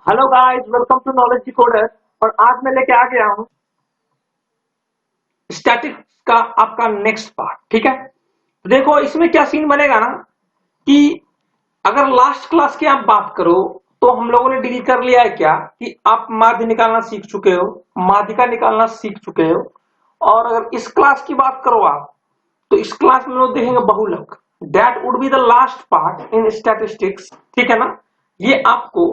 Hello guys, welcome to knowledge decoder. और आज मैं लेके आ गया हूँ स्टैटिक्स का आपका नेक्स्ट पार्ट। ठीक है, तो देखो इसमें क्या सीन बनेगा ना कि अगर लास्ट क्लास की आप बात करो तो हम लोगों ने डील कर लिया है क्या कि आप माध्य निकालना सीख चुके हो, माध्यिका निकालना सीख चुके हो। और अगर इस क्लास की बात करो आप, तो इस क्लास में लोग देखेंगे बहुलक। That would be the last part in statistics. ठीक है ना, ये आपको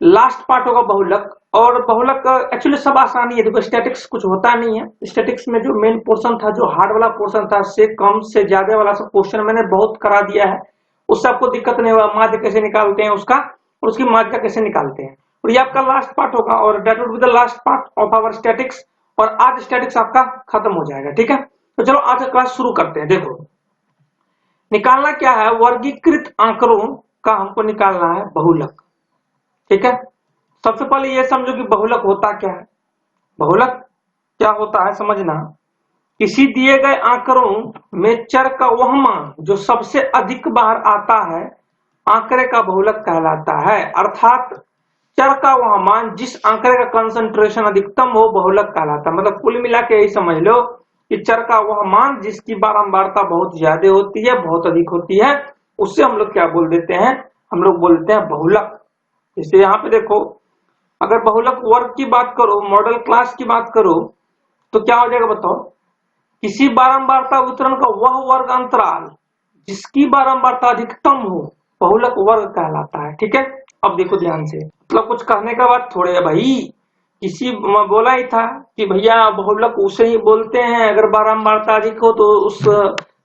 लास्ट पार्ट होगा बहुलक। और बहुलक एक्चुअली सब आसानी है। देखो स्टैटिक्स कुछ होता नहीं है। स्टैटिक्स में जो मेन पोर्शन था, जो हार्ड वाला पोर्शन था, से कम से ज्यादा वाला सब क्वेश्चन मैंने बहुत करा दिया है। उससे आपको दिक्कत नहीं होगा। माध्य कैसे निकालते हैं उसका, और उसकी माध्यिका कैसे निकालते हैं। और ये आपका लास्ट पार्ट होगा, और that would be the last part of our statistics. और आज स्टैटिक्स आपका खत्म हो जाएगा। ठीक है, तो चलो आज का क्लास शुरू करते हैं। देखो निकालना क्या है, वर्गीकृत आंकड़ों का हमको निकालना है बहुलक। ठीक है, सबसे पहले ये समझो कि बहुलक होता क्या है। बहुलक क्या होता है समझना, किसी दिए गए आंकड़ों में चर का वह मान जो सबसे अधिक बार आता है आंकड़े का बहुलक कहलाता है। अर्थात चर का वह मान जिस आंकड़े का कंसंट्रेशन अधिकतम हो बहुलक कहलाता है। मतलब कुल मिला के यही समझ लो कि चर का वह मान जिसकी बारंबारता बहुत ज्यादा होती है, बहुत अधिक होती है, उससे हम लोग क्या बोल देते हैं, हम लोग बोलते हैं बहुलक। इसलिए यहाँ पे देखो, अगर बहुलक वर्ग की बात करो, मॉडल क्लास की बात करो, तो क्या हो जाएगा बताओ। किसी बारंबारता वितरण का वह वर्ग अंतराल जिसकी बारंबारता अधिकतम हो बहुलक वर्ग कहलाता है। ठीक है, अब देखो ध्यान से, मतलब कुछ कहने का बात थोड़े है भाई। किसी बोला ही था कि भैया बहुलक उसे ही बोलते हैं अगर बारंबारता अधिक हो, तो उस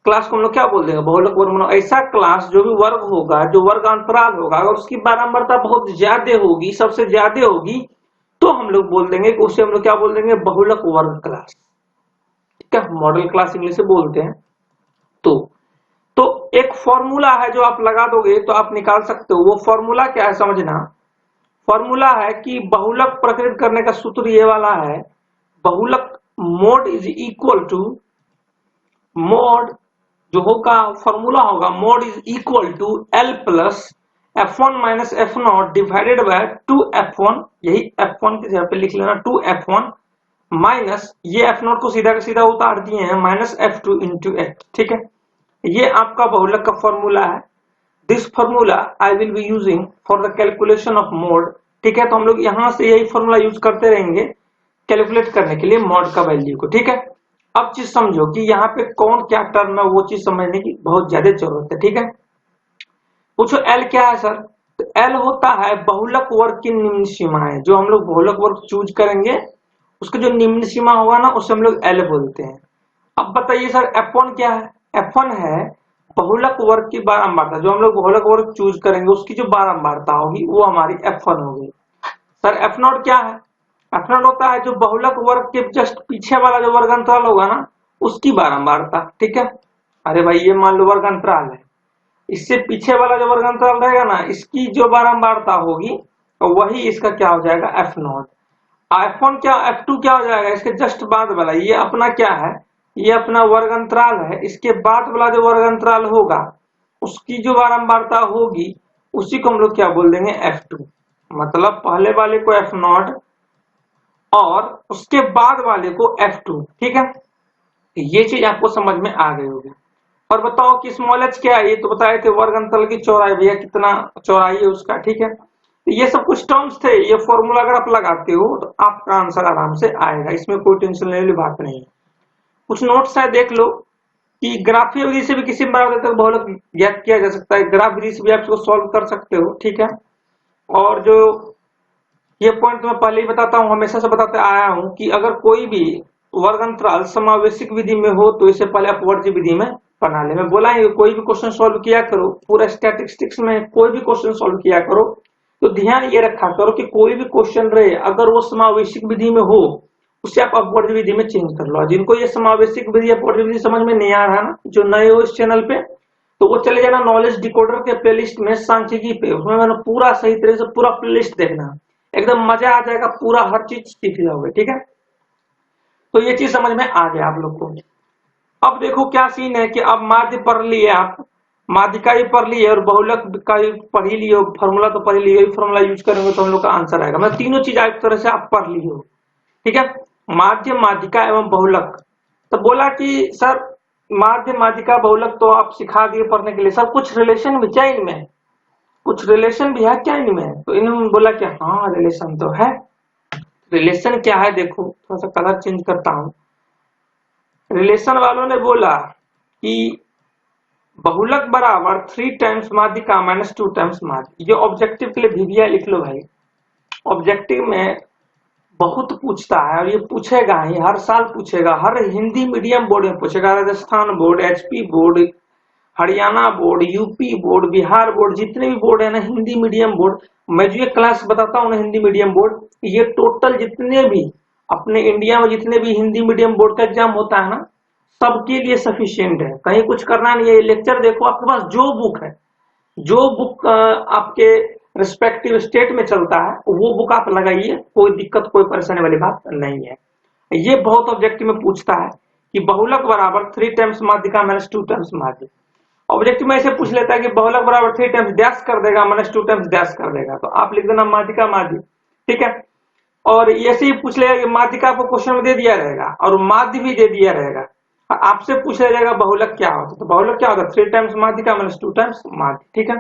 क्लास को हम लोग क्या बोल देंगे, बहुलक वर्ग। ऐसा क्लास जो भी वर्ग होगा, जो वर्ग अंतराल होगा, अगर उसकी बारंबारता बहुत ज्यादा होगी, सबसे ज्यादा होगी, तो हम लोग बोल देंगे कि उसे हम लोग क्या बोल देंगे, बहुलक वर्ग क्लास। ठीक है, मॉडल क्लास इंग्लिश से बोलते हैं। तो एक फॉर्मूला है जो आप लगा दोगे तो आप निकाल सकते हो। वो फॉर्मूला क्या है समझना। फॉर्मूला है कि बहुलक प्रकटित करने का सूत्र ये वाला है, बहुलक mode is equal to, mode जो होगा फॉर्मूला होगा, mode is equal to L plus f1 minus F naught divided by 2f1। यही f1 की जगह पे लिख लेना 2f1 माइनस ये एफ नॉट को सीधा का सीधा उतार दिए हैं माइनस f2 इंटू एच। ठीक है, ये आपका बहुलक का फॉर्मूला है। This formula I will be using for the calculation of mode. ठीक है, तो हम लोग यहां से यही फॉर्मूला यूज करते रहेंगे कैलकुलेट करने के लिए मोड का वैल्यू को। ठीक है, अब चीज समझो कि यहाँ पे कौन क्या टर्म है, वो चीज समझने की बहुत ज्यादा जरूरत है। ठीक है, पूछो एल क्या है सर, तो एल होता है बहुलक वर्ग की निम्न सीमाएं। जो हम लोग बहुलक वर्ग चूज करेंगे उसकी जो निम्न सीमा होगा ना, उसे हम लोग एल बोलते हैं। अब बताइए सर F1 क्या है। F1 है बहुलक वर्ग की बारंबारता। जो हम लोग बहुलक वर्ग चूज करेंगे उसकी जो बारंबारता होगी वो हमारी F1 होगी। सर F0 क्या है, F0 होता है जो बहुलक वर्ग के जस्ट पीछे वाला जो वर्ग अंतराल होगा ना, उसकी बारंबारता। ठीक है, अरे भाई ये मान लो वर्ग अंतराल है, इससे पीछे वाला जो वर्ग अंतराल रहेगा ना, इसकी जो बारंबारता होगी वही इसका क्या हो जाएगा, F0। F1 क्या, F2 क्या हो जाएगा, इसके जस्ट बाद वाला, ये अपना क्या है, ये अपना वर्ग अंतराल है। इसके बाद वाला जो वर्ग अंतराल होगा उसकी जो बारंबारता होगी उसी को हम लोग क्या बोल देंगे, F2। मतलब पहले वाले को F0 और उसके बाद वाले को F2। ठीक है, ये चीज आपको समझ में आ गई होगी। और बताओ कि स्मॉल h क्या है, ये तो बताए थे वर्ग अंतराल की चौड़ाई, भैया कितना चौड़ाई है उसका। ठीक है, तो ये सब कुछ टर्म्स थे। ये फॉर्मूला अगर आप लगाते हो तो आपका आंसर आराम से आएगा, इसमें कोई टेंशन लेने वाली बात नहीं है। कुछ नोट्स है देख लो कि ग्राफीय विधि से भी किसी बराबर तक बहुलक ज्ञात किया जा सकता है। ग्राफ विधि से भी आप इसको सॉल्व कर सकते हो। ठीक है, और जो ये पॉइंट मैं पहले ही बताता हूँ, हमेशा से बताते आया हूँ कि अगर कोई भी वर्ग अंतराल समावेशिक विधि में हो तो इसे पहले अपवर्ज्य विधि में बना ले। मैं बोला है कोई भी क्वेश्चन सॉल्व किया करो, पूरा स्टैटिस्टिक्स में कोई भी क्वेश्चन सॉल्व किया करो तो ध्यान ये रखा करो कि कोई भी क्वेश्चन रहे अगर वो समावेशिक विधि में हो उसे आप अपवर्ज्य विधि में चेंज कर लो। जिनको ये समावेशिक विधि अपवर्ज्य विधि समझ में नहीं आ रहा ना, जो नए हो इस चैनल पे, तो वो चले जाना नॉलेज डिकोडर के प्लेलिस्ट में सांख्यिकी पे। उसमें मैंने पूरा सही तरह से पूरा प्लेलिस्ट देखना, एकदम मजा आ जाएगा, पूरा हर चीज सीख जाओगे। ठीक है, तो ये चीज समझ में आ गया आप लोग को। अब देखो क्या सीन है कि अब माध्य पढ़ लिए आप, माध्यिका भी पढ़ ली है और बहुलक का भी पढ़ ही लियो, फॉर्मूला तो पढ़ ही लियो, फॉर्मूला यूज करेंगे तो हम लोग का आंसर आएगा। मतलब तीनों चीज एक तरह से आप पढ़ ली हो, ठीक है। माध्य, माध्यिका एवं बहुलक। तो बोला कि सर माध्य, माध्यिका, बहुलक तो आप सिखा दिए पढ़ने के लिए, सर कुछ रिलेशन भी क्या इनमें, कुछ रिलेशन भी है क्या इनमें? तो इन्होंने बोला कि हाँ रिलेशन तो है। रिलेशन क्या है देखो, थोड़ा सा कलर चेंज करता हूं। रिलेशन वालों ने बोला कि बहुलक बराबर 3 टाइम्स माध्यिका माइनस 2 टाइम्स माध्य। ये ऑब्जेक्टिव के लिए भीविया लिख लो भाई, ऑब्जेक्टिव में बहुत पूछता है और ये पूछेगा, ये हर साल पूछेगा, हर हिंदी मीडियम बोर्ड में पूछेगा, Rajasthan board, HP board, Haryana board, UP board, Bihar board, जितने भी बोर्ड है ना हिंदी मीडियम बोर्ड, मैं जो ये क्लास बताता हूँ ना हिंदी मीडियम बोर्ड, ये टोटल जितने भी अपने इंडिया में जितने भी हिंदी मीडियम बोर्ड का एग्जाम होता है ना, सबके लिए सफिशियंट है, कहीं कुछ करना नहीं है। लेक्चर देखो आपके पास जो बुक है, जो बुक आपके रिस्पेक्टिव स्टेट में चलता है वो बुक आप लगाइए, कोई दिक्कत कोई परेशानी वाली बात नहीं है। ये बहुत ऑब्जेक्टिव में पूछता है कि बहुलक बराबर 3 टाइम्स माध्यिका माइनस 2 टाइम्स माध्य। ऑब्जेक्टिव में ऐसे पूछ लेता है कि बहुलक बराबर 3 टाइम्स डैश कर देगा माइनस 2 टाइम्स डैश कर देगा, तो आप लिख देना माध्यिका माध्य, ठीक है। और ऐसे ही पूछ लेगा कि माध्यिका को क्वेश्चन में दे दिया रहेगा और माध्य भी दे दिया रहेगा, आपसे पूछ जाएगा बहुलक क्या होता है, तो बहुलक क्या होता है 3 टाइम्स माध्यिका माइनस 2 टाइम्स माध्य, ठीक है।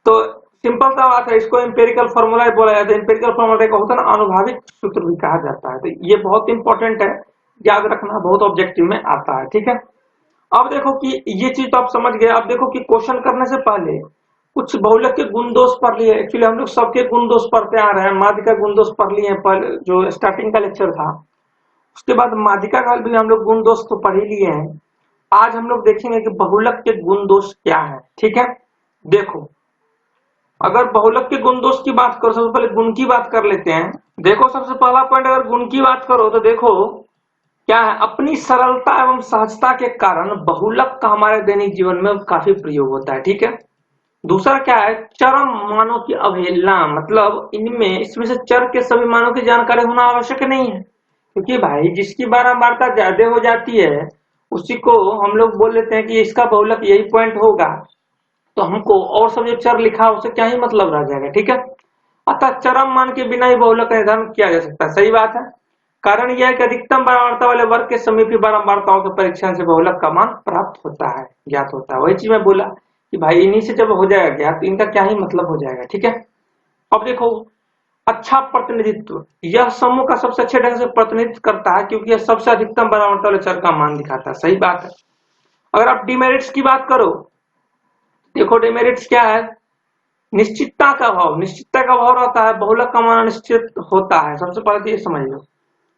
तो सिंपल सा बात है, इसको एम्पेरिकल फॉर्मूला बोला जाता है। एम्पेरिकल फॉर्मूला का होता है ना अनुभाविक सूत्र भी कहा जाता है, तो ये बहुत इंपॉर्टेंट है, याद रखना, बहुत ऑब्जेक्टिव में आता है, ठीक है। अब देखो कि ये चीज तो आप समझ गए। अब देखो कि क्वेश्चन करने से पहले कुछ बहुलक के गुण दोष पढ़ लिए। एक्चुअली हम लोग सबके गुण दोष पढ़ते आ रहे हैं, माध्यिका का गुण दोष पढ़ लिए हैं जो स्टार्टिंग का लेक्चर था, उसके बाद माध्यिका का भी हम लोग गुण दोष तो पढ़ ही लिए हैं। आज हम लोग देखेंगे कि बहुलक के गुण दोष क्या है, ठीक है। देखो अगर बहुलक के गुण दोष की बात करो, सबसे पहले गुण की बात कर लेते हैं। देखो सबसे पहला पॉइंट, अगर गुण की बात करो तो देखो क्या है, अपनी सरलता एवं सहजता के कारण बहुलक का हमारे दैनिक जीवन में काफी प्रयोग होता है, ठीक है। दूसरा क्या है, चरम मानों की अवहेलना, मतलब इसमें से चर के सभी मानों की जानकारी होना आवश्यक नहीं है, क्योंकि भाई जिसकी बारंबारता ज्यादा हो जाती है उसी को हम लोग बोल लेते हैं कि इसका बहुलक यही पॉइंट होगा, तो हमको और सब जो चर लिखा है उसे क्या ही मतलब रह जाएगा, ठीक है। अतः चरम मान के बिना ही बहुलक का निर्धारण किया जा सकता है, सही बात है। कारण यह है कि अधिकतम बारंबारता वाले वर्ग के समीपी बारंबारताओं के परीक्षण से बहुलक का मान प्राप्त होता है, ज्ञात होता है। वही चीज मैं बोला कि भाई इन्हीं से जब हो जाएगा ज्ञात तो इनका क्या ही मतलब हो जाएगा, ठीक है। अब देखो अच्छा प्रतिनिधित्व, यह समूह का सबसे अच्छे ढंग से प्रतिनिधित्व करता है क्योंकि यह सबसे अधिकतम बारंबारता वाले चर का मान दिखाता है, सही बात है। अगर आप डिमेरिट्स की बात करो, देखो डिमेरिट्स क्या है, निश्चितता का अभाव, निश्चितता का अभाव रहता है, बहुलक का मान अनिश्चित होता है, सबसे पहले तो ये समझ लो।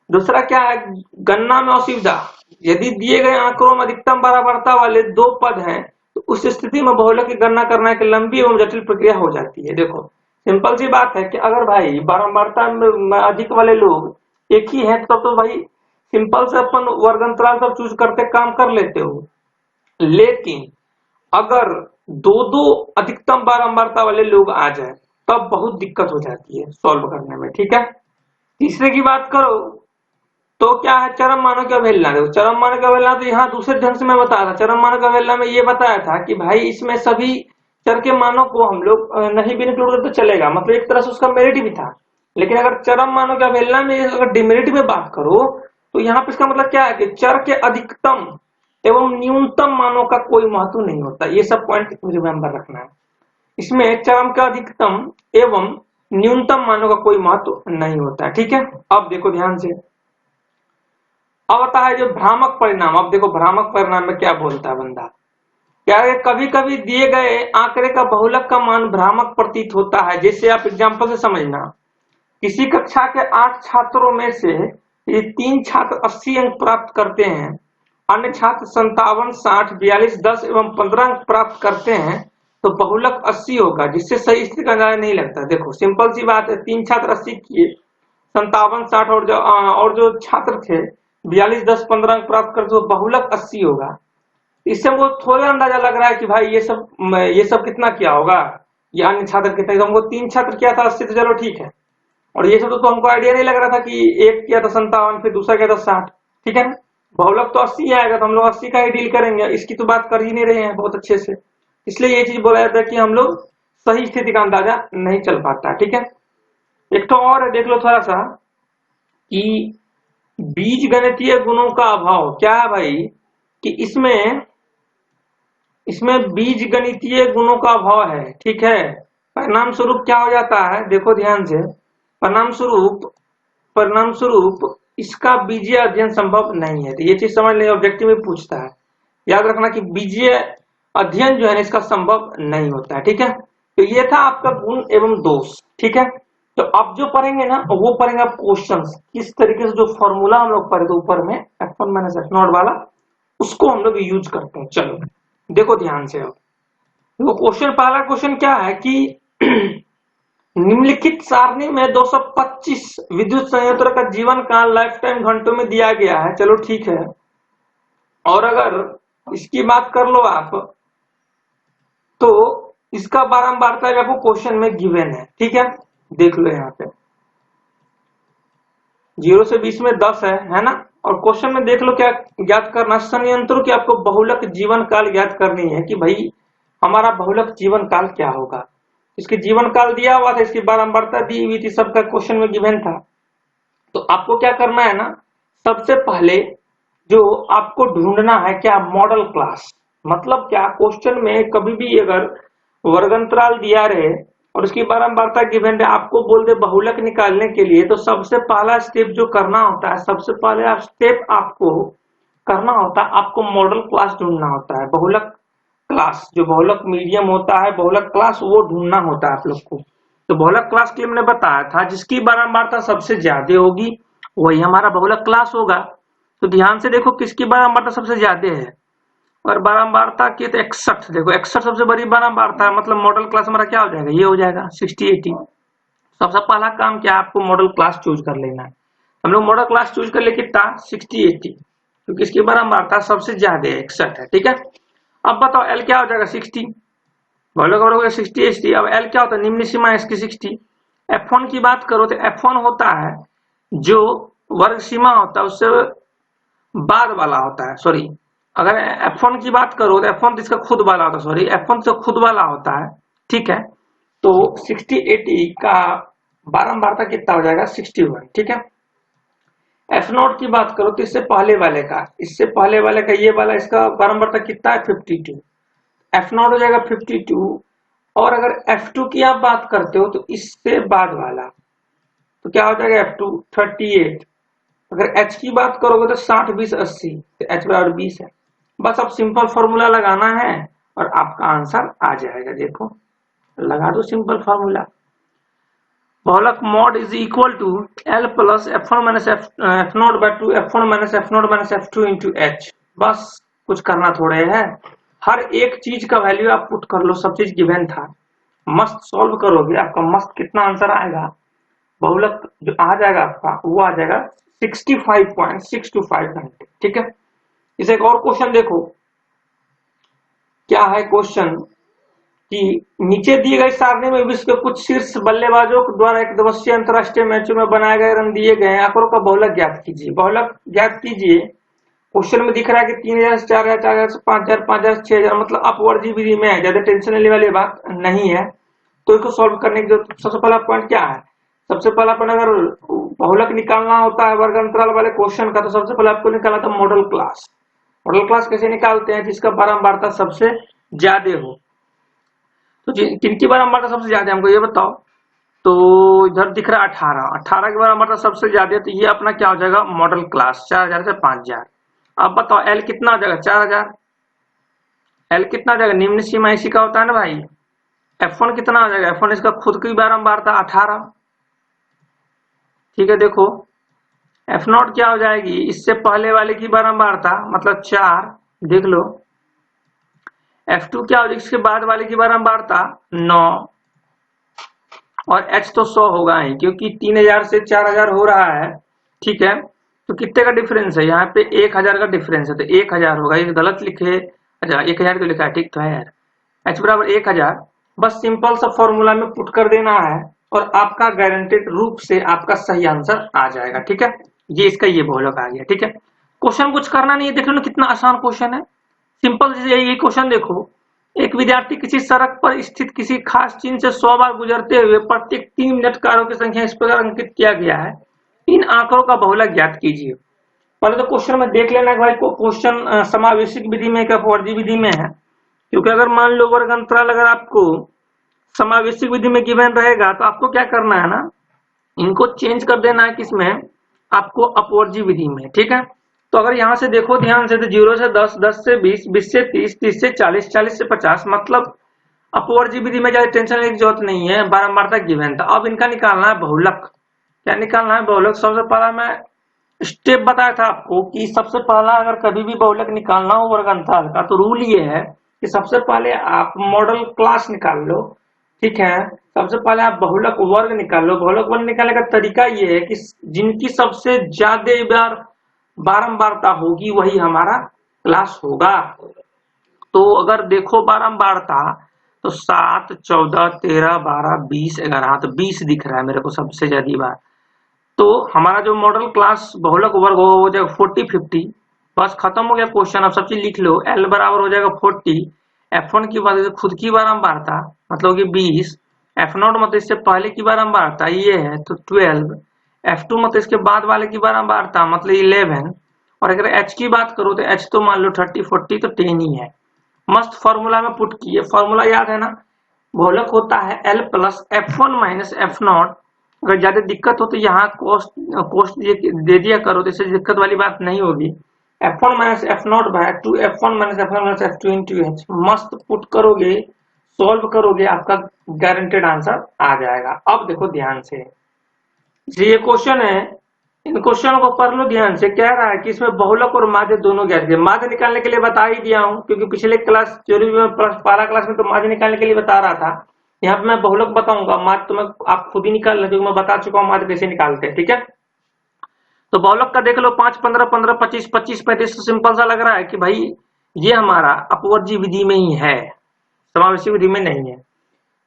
दूसरा क्या है, गणना में असुविधा, यदि दिए गए आंकड़ों में अधिकतम बारंबारता वाले 2 पद हैं तो उस स्थिति में बहुलक की गणना करना एक लंबी एवं जटिल प्रक्रिया हो जाती है। देखो सिंपल सी बात है कि अगर भाई बारंबारता में अधिक वाले लोग एक ही है तब तो भाई सिंपल से अपन वर्ग अंतराल सब चूज करते काम कर लेते हो, लेकिन अगर 2 अधिकतम बारंबारता वाले लोग आ जाए तब बहुत दिक्कत हो जाती है सॉल्व करने में, ठीक है। तीसरे की बात करो तो क्या है, चरम मानों की अवहेलना। देखो चरम मानों की अवहेलना तो यहाँ दूसरे ढंग से मैं बताया था, चरम मानों की अवहेलना में ये बताया था कि भाई इसमें सभी चर के मानों को हम लोग नहीं भी इंक्लूड करते तो चलेगा, मतलब एक तरह से उसका मेरिट भी था। लेकिन अगर चरम मानों की अवहेलना में अगर डिमेरिट में बात करो तो यहाँ पे इसका मतलब क्या है कि चर के अधिकतम एवं न्यूनतम मानों का कोई महत्व नहीं होता। ये सब पॉइंट रिमेंबर रखना है, इसमें चरम का अधिकतम एवं न्यूनतम मानों का कोई महत्व नहीं होता है, ठीक है। अब देखो ध्यान से, अब आता है जो भ्रामक परिणाम। अब देखो भ्रामक परिणाम में क्या बोलता है बंदा, क्या है कभी कभी दिए गए आंकड़े का बहुलक का मान भ्रामक प्रतीत होता है। जैसे आप एग्जांपल से समझना, किसी कक्षा के 8 छात्रों में से ये 3 छात्र 80 अंक प्राप्त करते हैं, अन्य छात्र 57, 60, 42, 10 एवं 15 अंक प्राप्त करते हैं, तो बहुलक 80 होगा, जिससे सही स्थिति का अंदाजा नहीं लगता। देखो सिंपल सी बात है, 3 छात्र 80 किए, 57, 60 और जो छात्र थे 42, 10, 15 अंक प्राप्त करते तो बहुलक 80 होगा। इससे वो थोड़ा अंदाजा लग रहा है कि भाई ये सब कितना किया होगा, ये अन्य छात्र कितना, तो हमको 3 छात्र किया था 80 तो चलो ठीक है, और ये सब तो हमको आइडिया नहीं लग रहा था कि एक किया था 57 फिर दूसरा किया था 60, ठीक है ना। बहुलक तो 80 आएगा, तो हम लोग 80 का ही डील करेंगे, इसकी तो बात कर ही नहीं रहे हैं बहुत अच्छे से। इसलिए ये चीज बोला जाता है कि हम लोग सही स्थिति का अंदाजा नहीं चल पाता। ठीक है, एक तो और है, देख लो थोड़ा सा कि बीज गणितीय गुणों का अभाव क्या है भाई, कि इसमें बीज गणितीय गुणों का अभाव है। ठीक है, परिणाम स्वरूप क्या हो जाता है, देखो ध्यान से, परिणाम स्वरूप इसका बीजीय अध्ययन संभव नहीं है। तो ये चीज समझ लें, ऑब्जेक्टिव में पूछता है, याद रखना कि बीजीय अध्ययन जो है इसका संभव नहीं होता है। ठीक है, तो ये था आपका गुण एवं दोष। ठीक है, तो अब जो पढ़ेंगे ना वो पढ़ेंगे आप क्वेश्चंस, किस तरीके से जो फॉर्मूला हम लोग पढ़े थे ऊपर में F1 माइनस F0 वाला, उसको हम लोग यूज करते हैं। चलो देखो ध्यान से, अब देखो क्वेश्चन, पहला क्वेश्चन क्या है कि निम्नलिखित सारणी में 225 विद्युत संयंत्र का जीवन काल लाइफ टाइम घंटों में दिया गया है। चलो ठीक है, और अगर इसकी बात कर लो आप, तो इसका बारंबारता आपको क्वेश्चन में गिवन है। ठीक है, देख लो यहाँ पे 0 से 20 में 10 है ना, और क्वेश्चन में देख लो क्या ज्ञात करना, संयंत्रों की आपको बहुलक जीवन काल ज्ञात करनी है कि भाई हमारा बहुलक जीवन काल क्या होगा। इसकी जीवन काल दिया हुआ था, इसकी बारंबारता दी हुई थी, सबका क्वेश्चन में गिवन था। तो आपको क्या करना है ना, सबसे पहले जो आपको ढूंढना है क्या, मॉडल क्लास। मतलब क्या, क्वेश्चन में कभी भी अगर वर्गंतराल दिया रहे और उसकी बारंबारता गिवन है, आपको बोल दे बहुलक निकालने के लिए, तो सबसे पहला स्टेप जो करना होता है, सबसे पहले स्टेप आपको करना होता है, आपको मॉडल क्लास ढूंढना होता है। बहुलक क्लास, जो बहुलक मीडियम होता है, बहुलक क्लास, वो ढूंढना होता है आप लोग को। तो बहुलक क्लास के लिए मैंने बताया था, जिसकी बारंबारता सबसे ज्यादा होगी वही हमारा बहुलक क्लास होगा। तो ध्यान से देखो किसकी बारंबारता सबसे ज्यादा है, और बारंबारता की तो 61, देखो 61 सबसे बड़ी बारंबारता है, मतलब मॉडल क्लास हमारा क्या हो जाएगा, ये हो जाएगा 60 80। सबसे पहला काम क्या है, आपको मॉडल क्लास चूज कर लेना है। हम लोग मॉडल क्लास चूज कर ले कितना, 60 80, क्योंकि इसकी बारंबारता सबसे ज्यादा है, 61 है। ठीक है, अब बताओ एल क्या हो जाएगा, 60, बोलो हो गया 60 80। अब एल क्या होता है, निम्न सीमा है इसकी 60। F1 की बात करो तो F1 होता है जो वर्ग सीमा होता है उससे बाद वाला होता है, सॉरी, अगर F1 की बात करो तो F1 तो इसका खुद वाला होता है, सॉरी F1 तो खुद वाला होता है। ठीक है, तो 60 80 का बारंबारता कितना हो जाएगा, 61। ठीक है, F0 की बात करो तो इससे पहले वाले का ये वाला, इसका बारंबारता कितना है, 52। F0 हो जाएगा 52, और अगर F2 की आप बात करते हो तो इससे बाद वाला, तो क्या हो जाएगा F2 38। अगर H की बात करोगे तो 60 20 80, तो H बराबर 20 है। बस अब सिंपल फॉर्मूला लगाना है और आपका आंसर आ जाएगा। देखो लगा दो सिंपल फॉर्मूला, बहुलक mode is equal to L plus F1 minus F0 by 2 F1 minus F0 minus F2 into H। बस कुछ करना थोड़े है, हर एक चीज का वैल्यू आप पुट कर लो, सब चीज गिवन था, मस्त सॉल्व करोगे, आपका मस्त कितना आंसर आएगा, बहुलक जो आ जाएगा आपका वो आ जाएगा 65.625 घंटे। ठीक है, इसे एक और क्वेश्चन देखो, क्या है क्वेश्चन कि नीचे दिए गए सारणी में विश्व के कुछ शीर्ष बल्लेबाजों द्वारा एक दिवसीय अंतरराष्ट्रीय मैचों में बनाए गए रन दिए गए, आंकड़ों का बहुलक ज्ञात कीजिए। बहुलक ज्ञात कीजिए, क्वेश्चन में दिख रहा है कि 3000 4000 4000 5000 5000 6000, मतलब अपवर्ड जीबी में है, ज्यादा टेंशन लेने वाली बात नहीं है। तो इसको सॉल्व करने की जरूरत, सबसे पहला पॉइंट क्या है, सबसे पहला पॉइंट अगर बहुलक निकालना होता है वर्ग अंतराल वाले क्वेश्चन का, तो सबसे पहले आपको निकालना था मॉडल क्लास। मॉडल क्लास कैसे निकालते हैं, जिसका बारंबारता सबसे ज्यादा हो। तो किनकी बारंबारता सबसे ज्यादा हमको ये बताओ, तो इधर दिख रहा है 18 की बारंबारता सबसे ज्यादा, तो ये अपना क्या हो जाएगा, मॉडल क्लास 4000 से 5000। अब बताओ एल कितना हो जाएगा, 4000। एल कितना हो जाएगा, निम्न सीमा इसी का होता है ना भाई। F1 कितना हो जाएगा, F1 इसका खुद की बारंबारता 18। ठीक है, देखो F0 क्या हो जाएगी, इससे पहले वाले की बारंबारता मतलब 4, देख लो। F2 क्या हो जाएगी, इसके बाद वाले की बारंबारता 9, और H तो 100 होगा ही, क्योंकि 3000 से 4000 हो रहा है। ठीक है, तो कितने का डिफरेंस है, यहाँ पे 1000 का डिफरेंस है, तो 1000 होगा, ये गलत लिखे, अच्छा 1000 तो लिखा है, ठीक तो है यार, H बराबर 1000। बस सिंपल सा फॉर्मूला में पुट कर देना है और आपका गारंटेड रूप से आपका सही आंसर आ जाएगा। ठीक है, ये इसका ये बहुलक आ गया। ठीक है, क्वेश्चन कुछ करना नहीं है, देख लो ना कितना आसान क्वेश्चन है, सिंपल से यही क्वेश्चन देखो। एक विद्यार्थी किसी सड़क पर स्थित किसी खास चिन्ह से 100 बार गुजरते हुए प्रत्येक 3 मिनट कारों की संख्या इस प्रकार अंकित किया गया है, इन आंकड़ों का बहुलक ज्ञात कीजिए। पहले तो क्वेश्चन में देख लेना कि भाई को क्वेश्चन समावेशिक विधि में क्या फॉर्जी विधि में है, क्योंकि अगर मान लो वर्ग अंतराल अगर आपको समावेशिक विधि में गिवन रहेगा तो आपको क्या करना है ना, इनको चेंज कर देना है किसमें, आपको अपवर्जी विधि में, ठीक है। तो अगर यहाँ से देखो ध्यान से, तो 0 से 10, 10 से 20, 20 से 30, 30 से 40, 40 से 50, मतलब अपवर्जी विधि में ज्यादा टेंशन लेने की जरूरत नहीं है, बारंबारता गिवन था। अब इनका निकालना है बहुलक। क्या निकालना है? बहुलक। सबसे पहला मैं स्टेप बताया था आपको कि सबसे पहला अगर कभी भी बहुलक निकालना हो वर्ग अंतराल का तो रूल ये है कि सबसे पहले आप मॉडल क्लास निकाल लो, ठीक है। सबसे पहले आप बहुलक वर्ग निकाल लो। बहुलक वर्ग निकालने का तरीका ये है कि जिनकी सबसे ज्यादा बार बारंबारता होगी वही हमारा क्लास होगा। तो अगर देखो बारंबारता तो 7, 14, 13, 12, 20, 11, तो 20 दिख रहा है मेरे को सबसे ज्यादा बार। तो हमारा जो मॉडल क्लास बहुलक वर्ग होगा वो जाएगा 40, 50। बस खत्म हो गया क्वेश्चन। अब सब चीज लिख लो। L बराबर हो जाएगा 40, F1 की वजह से खुद की बारंबारता मतलब कि 20, F0 मतलब इससे पहले की बारंबारता ये है तो 12, F2 मतलब इसके बाद वाले की बारंबारता मतलब 11, और अगर H की बात करो तो H तो मान लो 30, 40 तो 10 ही है। मस्त फॉर्मूला में पुट किए, फॉर्मूला याद है ना, बहुलक होता है L plus F1 minus F0। अगर ज्यादा दिक्कत हो तो यहाँ कोष्ट दे दिया करो तो इससे दिक्कत वाली बात नहीं होगी। F1 minus F0 by 2 F1 minus F1 minus F2 into H। मस्त पुट करोगे, सॉल्व करोगे, आपका गारंटेड आंसर आ जाएगा। अब देखो ध्यान से, ये क्वेश्चन है, इन क्वेश्चन को पढ़ लो ध्यान से। कह रहा है कि इसमें बहुलक और माध्य दोनों ज्ञात है। माध्य निकालने के लिए बता ही दिया हूं, क्योंकि पिछले क्लास थ्योरी में पहला क्लास में तो माध्य निकालने के लिए बता रहा था। यहाँ पे मैं बहुलक बताऊंगा, माध्य तो मैं आप खुद ही निकाल लो, क्योंकि मैं बता चुका हूँ माध्य कैसे निकालते हैं, ठीक है। तो बहुलक का देख लो 5, 15, 15, 25, 25, 35। तो सिंपल सा लग रहा है कि भाई ये हमारा अपवर्जी विधि में ही है, समावेशी विधि में नहीं है।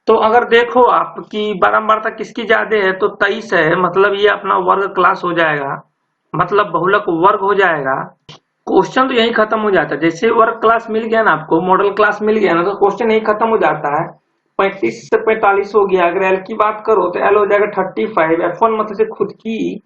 तो अगर देखो आप कि बारंबारता किसकी ज्यादा है तो 23 है, मतलब ये अपना वर्ग क्लास हो जाएगा, मतलब बहुलक वर्ग हो जाएगा। क्वेश्चन तो यही खत्म हो जाता है। जैसे वर्ग क्लास मिल गया ना आपको, मॉडल क्लास मिल गया ना, तो क्वेश्चन यही खत्म हो जाता है। 35 से 45 हो गया। अगर एल की बात करो तो एल हो जाएगा 35, F1 मतलब से खुद की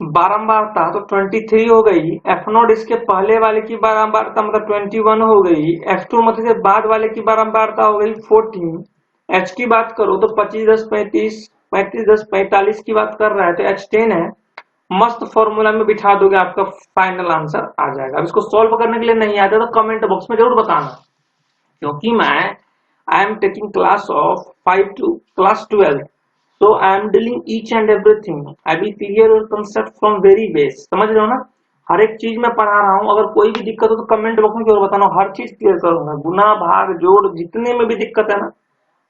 बारंबारता तो 23 हो गई, F0 इसके पहले वाले की बारंबारता मतलब 21 हो गई, F2 मतलब से बाद वाले की बारंबारता हो गई 14। H की बात करो तो 25, 10, 35, 35, 10, 45 की बात कर रहा है तो H 10 है। मस्त फॉर्मूला में बिठा दोगे, आपका फाइनल आंसर आ जाएगा। अब इसको सॉल्व करने के लिए नहीं आता तो कमेंट बॉक्स में जरूर बताना, क्योंकि मैं I am taking class of 5 to class 12, so I am dealing each and everything. I will clear your concept from very base. समझ रहे हो ना, हर एक चीज मैं पढ़ा रहा हूँ। अगर कोई भी दिक्कत हो तो कमेंट बॉक्स में जरूर बताना, हर चीज क्लियर करूंगा। गुना भाग जोड़ जितने में भी दिक्कत है ना,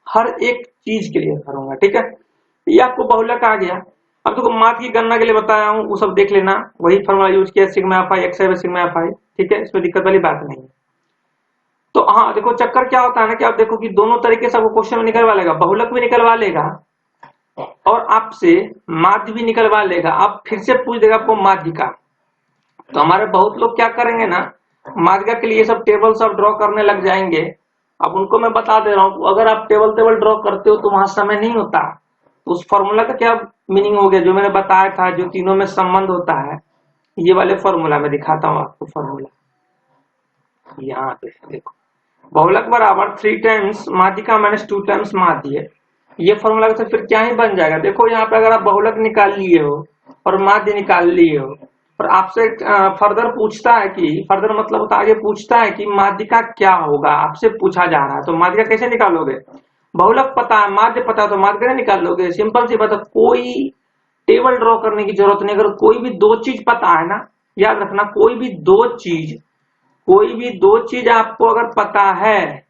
हर एक चीज क्लियर करूंगा, ठीक है। ये आपको बहुलक आ गया। अब देखो माध्य की गणना के लिए बताया हूँ, वो सब देख लेना, वही फॉर्मूला यूज किया, sigma F I x sigma F I, ठीक है, इसमें दिक्कत वाली बात नहीं है। तो हाँ देखो चक्कर क्या होता है ना कि आप देखो कि दोनों तरीके से आपको क्वेश्चन में निकलवा लेगा, बहुलक भी निकलवा लेगा और आपसे माध्य भी निकलवा लेगा। आप फिर से पूछ देगा आपको माध्य का। तो हमारे बहुत लोग क्या करेंगे ना, माध्य के लिए सब टेबल सब ड्रॉ करने लग जाएंगे। अब उनको मैं बता दे रहा हूँ, अगर आप टेबल ड्रॉ करते हो तो वहां समय नहीं होता। तो उस फॉर्मूला का क्या मीनिंग हो गया, जो मैंने बताया था, जो तीनों में संबंध होता है, ये वाले फॉर्मूला में दिखाता हूँ आपको। फॉर्मूला यहाँ पे देखो, बहुलक बराबर 3 टाइम्स माध्यिका माइनस 2 टाइम्स माध्य। ये फॉर्मूला से फिर क्या ही बन जाएगा। देखो यहाँ पे अगर आप बहुलक निकाल लिए हो और माध्य निकाल लिए हो और आपसे फर्दर पूछता है कि, फर्दर मतलब होता आगे पूछता है कि माध्यिका क्या होगा, आपसे पूछा जा रहा है, तो माध्यिका कैसे निकालोगे। बहुलक पता है, माध्य पता है, तो माध्य कैसे निकाल लोगे। सिंपल सी बात है, कोई टेबल ड्रॉ करने की जरूरत नहीं। अगर कोई भी दो चीज पता है ना, याद रखना, कोई भी दो चीज आपको अगर पता है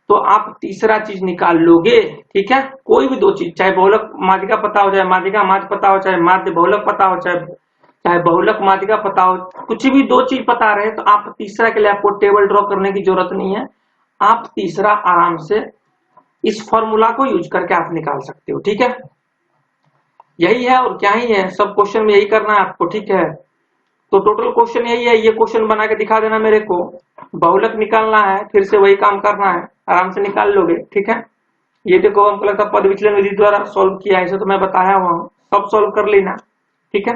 तो आप तीसरा चीज निकाल लोगे, ठीक है। कोई भी दो चीज, चाहे बहुलक माध्यिका पता हो, चाहे माध्यिका माध्य पता हो, चाहे माध्य बहुलक पता हो, चाहे बहुलक माध्यिका पता हो, कुछ भी दो चीज पता रहे तो आप तीसरा के लिए आपको टेबल ड्रॉ करने की जरूरत नहीं है। आप तीसरा आराम से इस फॉर्मूला को यूज करके आप निकाल सकते हो, ठीक है। यही है और क्या ही है, सब क्वेश्चन में यही करना है आपको, ठीक है। तो टोटल क्वेश्चन यही है, ये क्वेश्चन बना के दिखा देना मेरे को, बहुलक निकालना है, फिर से वही काम करना है, आराम से निकाल लोगे, ठीक है। ये देखो हमको लगता है पद विचलन विधि द्वारा सॉल्व किया है, इसे तो मैं बताया हुआ हूँ, सब सॉल्व कर लेना, ठीक है।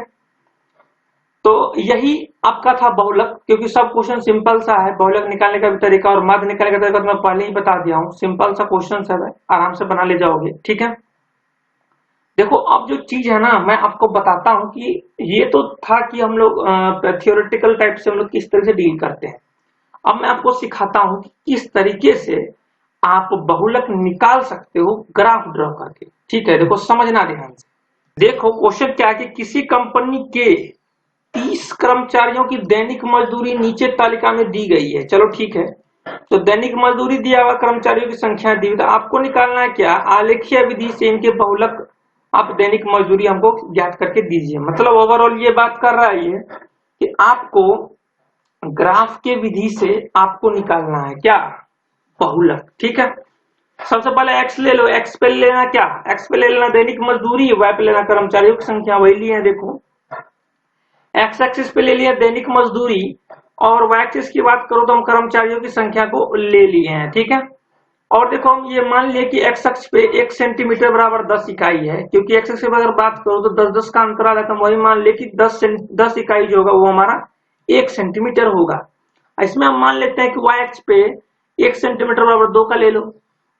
तो यही आपका था बहुलक, क्योंकि सब क्वेश्चन सिंपल सा है, बहुलक निकालने का भी तरीका और माध्य निकालने का तरीका तो मैं पहले ही बता दिया हूँ, सिंपल सा क्वेश्चन सब है, आराम से बना ले जाओगे, ठीक है। देखो अब जो चीज है ना, मैं आपको बताता हूं कि ये तो था कि हम लोग थियोरेटिकल टाइप से हम लोग किस तरह से डील करते हैं। अब मैं आपको सिखाता हूं कि किस तरीके से आप बहुलक निकाल सकते हो ग्राफ ड्रॉ करके, ठीक है। देखो समझना ध्यान से। देखो क्वेश्चन क्या है कि किसी कंपनी के 30 कर्मचारियों की दैनिक मजदूरी नीचे तालिका में दी गई है, चलो ठीक है। तो दैनिक मजदूरी दिया हुआ, कर्मचारियों की संख्या दी हुई, तो आपको निकालना है क्या, आलेखीय विधि से इनके बहुलक आप दैनिक मजदूरी हमको ज्ञात करके दीजिए। मतलब ओवरऑल ये बात कर रहा है ये कि आपको ग्राफ के विधि से आपको निकालना है क्या, बहुलक, ठीक है। सबसे पहले एक्स ले लो, एक्स पे लेना क्या, एक्स पे ले लेना दैनिक मजदूरी, वाई पे लेना कर्मचारियों की संख्या, वही लिए देखो। एक्स एक्सिस पे ले लिया दैनिक मजदूरी और वाई एक्सिस की बात करो तो हम कर्मचारियों की संख्या को ले लिए हैं, ठीक है। और देखो हम ये मान लिए कि एक्स अक्ष पे 1 सेंटीमीटर बराबर 10 इकाई है, क्योंकि एक्स अक्ष पे अगर बात करो तो 10-10 का अंतराल है, तो वही मान ले कि 10 इकाई जो होगा वो हमारा 1 सेंटीमीटर होगा। इसमें हम मान लेते हैं कि वाई एक्स पे 1 सेंटीमीटर बराबर 2 का ले लो,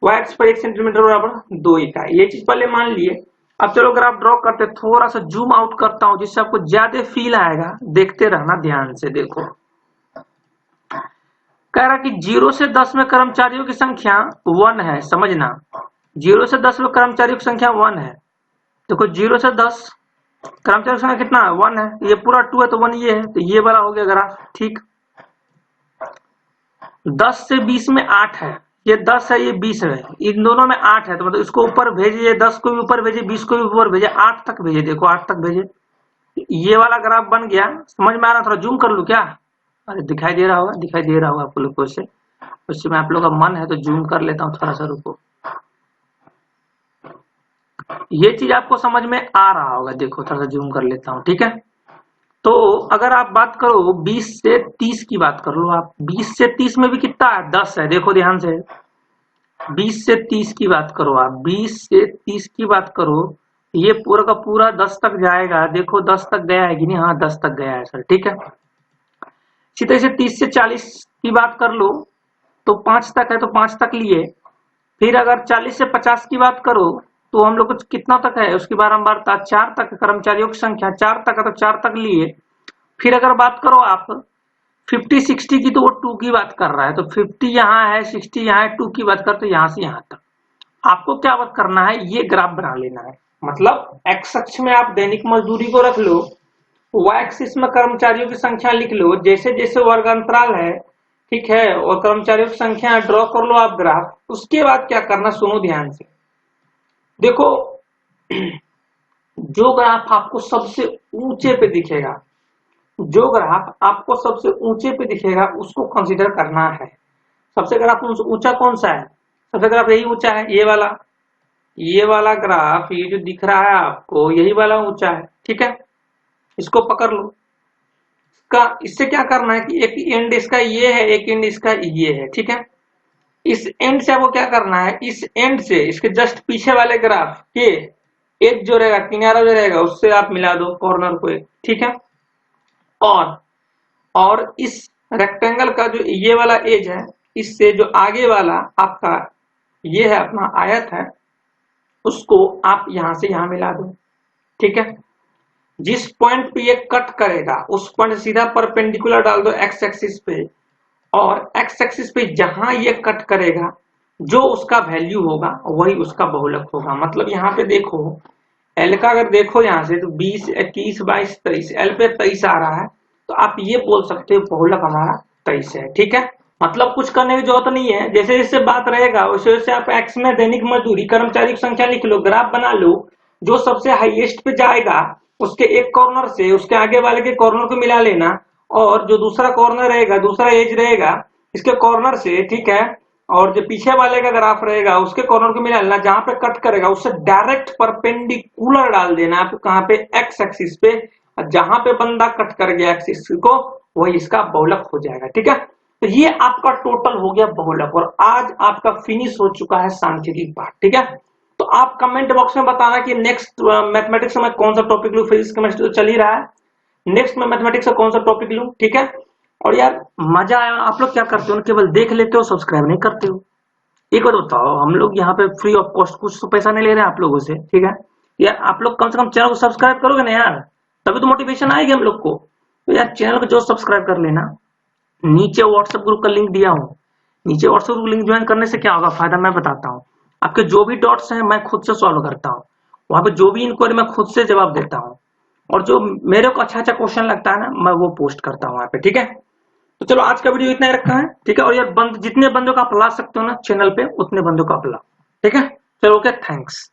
वाई एक्स पे 1 सेंटीमीटर बराबर 2 इकाई, ये चीज पहले मान लिए। अब चलो अगर आप ड्रॉ करते, थोड़ा सा जूम आउट करता हूं जिससे आपको ज्यादा फील आएगा, देखते रहना ध्यान से। देखो कह रहा कि 0 से 10 में कर्मचारियों की संख्या 1 है, समझना 0 से 10 में कर्मचारियों की संख्या 1 है। देखो 0 से 10 कर्मचारियों की संख्या कितना है, 1 है, ये पूरा 2 है तो 1 ये है, तो ये वाला हो गया ग्राफ, ठीक। 10 से 20 में 8 है, ये 10 है ये 20 है, इन दोनों में 8 है, तो मतलब इसको ऊपर भेजिए, 10 को भी ऊपर भेजिए, 20 को भी ऊपर भेजिए, 8 तक भेजिए, देखो 8 तक भेजिए, ये वाला ग्राफ बन गया। समझ में आ रहा, थोड़ा जूम कर लूं क्या, अरे दिखाई दे रहा होगा, दिखाई दे रहा होगा आप लोग को, उससे मैं आप लोग का मन है तो जूम कर लेता हूँ, थोड़ा सा रुको, ये चीज आपको समझ में आ रहा होगा, देखो थोड़ा सा जूम कर लेता हूँ, ठीक है। तो अगर आप बात करो 20 से 30 की बात कर लो आप, 20 से 30 में भी कितना है, 10 है, देखो ध्यान से, 20 से 30 की बात करो आप, 20 से 30 की बात करो, ये पूरा का पूरा 10 तक जाएगा, देखो 10 तक गया है कि नहीं, हाँ 10 तक गया है सर, ठीक है। इसी तरह से 30 से 40 की बात कर लो तो 5 तक है, तो 5 तक लिए। फिर अगर 40 से 50 की बात करो तो हम लोग कितना तक है, उसकी बारंबारता 4 तक, कर्मचारियों की संख्या 4 तक है तो 4 तक लिए। फिर अगर बात करो आप 50-60 की, तो वो 2 की बात कर रहा है, तो 50 यहाँ है, 60 यहाँ है, 2 की बात कर, तो यहाँ से यहाँ तक आपको क्या बात करना है, ये ग्राफ बना लेना है। मतलब एक्स अक्ष में आप दैनिक मजदूरी को रख लो, वाई एक्सिस में कर्मचारियों की संख्या लिख लो, जैसे जैसे वर्गांतराल है, ठीक है, और कर्मचारियों की संख्या ड्रॉ कर लो आप ग्राफ। उसके बाद क्या करना, सुनो ध्यान से, देखो जो ग्राफ आपको सबसे ऊंचे पे दिखेगा, जो ग्राफ आपको सबसे ऊंचे पे दिखेगा उसको कंसीडर करना है। सबसे ग्राफ ऊंचा कौन सा है, सबसे ग्राफ यही ऊंचा है, ये वाला ग्राफ, ये जो दिख रहा है आपको यही वाला ऊंचा है, ठीक है, इसको पकड़ लो। इससे क्या करना है कि एक एंड इसका ये है, एक एंड इसका ये है, ठीक है। इस एंड से आपको क्या करना है, इस एंड से इसके जस्ट पीछे वाले ग्राफ के एज जो रहेगा, किनारा जो रहेगा, उससे आप मिला दो कॉर्नर को एक, ठीक है। और इस रेक्टेंगल का जो ये वाला एज है, इससे जो आगे वाला आपका ये है अपना आयत है, उसको आप यहां से यहां मिला दो, ठीक है। जिस पॉइंट पे ये कट करेगा उस पॉइंट से सीधा परपेंडिकुलर डाल दो एक्स एक्सिस पे, और एक्स एक्सिस पे जहां ये कट करेगा जो उसका वैल्यू होगा वही उसका बहुलक होगा। मतलब यहाँ पे देखो एल का अगर देखो यहाँ से तो 20, 21, 22, 23, एल पे 23 आ रहा है, तो आप ये बोल सकते हो बहुलक हमारा 23 है, ठीक है। मतलब कुछ करने की जरूरत नहीं है, जैसे जैसे बात रहेगा वैसे वैसे आप एक्स में दैनिक मजदूरी कर्मचारी की संख्या लिख लो, ग्राफ बना लो, जो सबसे हाईएस्ट पे जाएगा उसके एक कॉर्नर से उसके आगे वाले के कॉर्नर को मिला लेना, और जो दूसरा कॉर्नर रहेगा, दूसरा एज रहेगा इसके कॉर्नर से, ठीक है, और जो पीछे वाले का ग्राफ रहेगा उसके कॉर्नर को मिला लेना, जहां पे कट करेगा उससे डायरेक्ट परपेंडिकुलर डाल देना आप कहां पे, एक्स एक्सिस पे, जहां पे बंदा कट कर गया एक्सिस को वही इसका बहुलक हो जाएगा। ठीक है, तो ये आपका टोटल हो गया बहुलक और आज आपका फिनिश हो चुका है सांख्यिकी पार्ट। ठीक है, तो आप कमेंट बॉक्स में बताना कि नेक्स्ट मैथमेटिक्स में कौन सा टॉपिक लूं। फिजिक्स केमिस्ट्री तो चल ही रहा है, नेक्स्ट में मैथमेटिक्स का कौन सा टॉपिक लूं। ठीक है, और यार मजा आया। आप लोग क्या करते हो, केवल देख लेते हो, सब्सक्राइब नहीं करते हो। एक बात बताओ, हम लोग यहाँ पे फ्री ऑफ कॉस्ट कुछ तो पैसा नहीं ले रहे हैं आप लोगों से। ठीक है, यार आप लोग कम से कम चैनल को सब्सक्राइब करोगे ना यार, तभी तो मोटिवेशन आएगी हम लोग को। तो यार चैनल को जो सब्सक्राइब कर लेना, नीचे व्हाट्सएप ग्रुप का लिंक दिया हूँ, नीचे व्हाट्सएप ग्रुप लिंक ज्वाइन करने से क्या होगा फायदा मैं बताता हूँ। आपके जो भी डॉट्स हैं मैं खुद से सॉल्व करता हूँ, वहां पे जो भी इंक्वायरी मैं खुद से जवाब देता हूँ, और जो मेरे को अच्छा अच्छा क्वेश्चन लगता है ना मैं वो पोस्ट करता हूँ वहां पे। ठीक है, तो चलो आज का वीडियो इतना ही रखा है। ठीक है, और यार जितने बंदों को आप ला सकते हो ना चैनल पे उतने बंदों को आप लाओ। ठीक है, चलो ओके, थैंक्स।